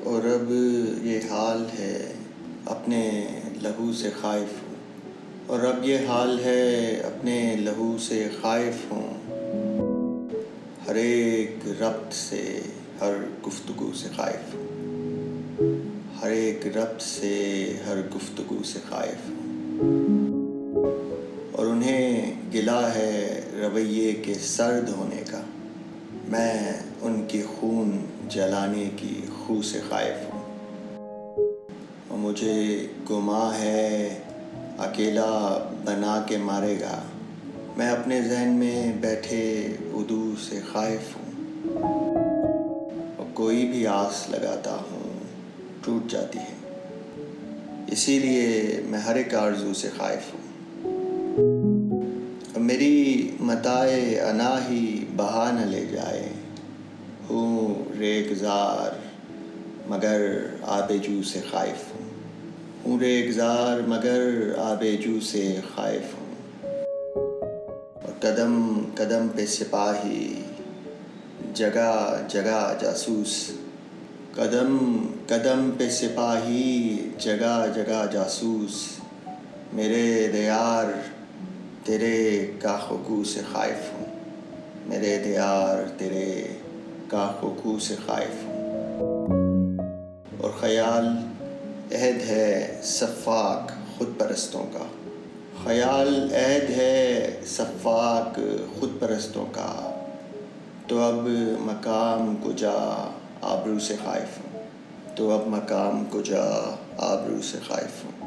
اور اب یہ حال ہے اپنے لہو سے خائف ہوں، اور اب یہ حال ہے اپنے لہو سے خائف ہوں، ہر ایک ربط سے ہر گفتگو سے خائف ہوں، ہر ایک ربط سے ہر گفتگو سے خائف ہوں، اور انہیں گلہ ہے رویے کے سرد ہونے کا، میں ان کی خون جلانے کی خو سے خائف ہوں، اور مجھے گماں ہے اکیلا بنا کے مارے گا، میں اپنے ذہن میں بیٹھے عدو سے خائف ہوں، اور کوئی بھی آس لگاتا ہوں ٹوٹ جاتی ہے، اسی لیے میں ہر ایک آرزو سے خائف ہوں، اور میری متاع انا ہی بہا نہ لے جائے، ہوں ریگزار مگر آب جو سے خائف ہوں ریگزار مگر آب جو سے خائف ہوں، اور قدم قدم پہ سپاہی جگہ جگہ جاسوس، قدم قدم پہ سپاہی جگہ جگہ جاسوس، میرے دیار تیرے کاخ و کو سے خائف ہوں، میرے دیار تیرے کاخ و کو سے خائف ہوں، اور خیال عہد ہے سفاک خود پرستوں کا، خیال عہد ہے سفاک خود پرستوں کا، تو اب مقام کجا آبرو سے خائف ہوں، تو اب مقام کجا آبرو سے خائف ہوں۔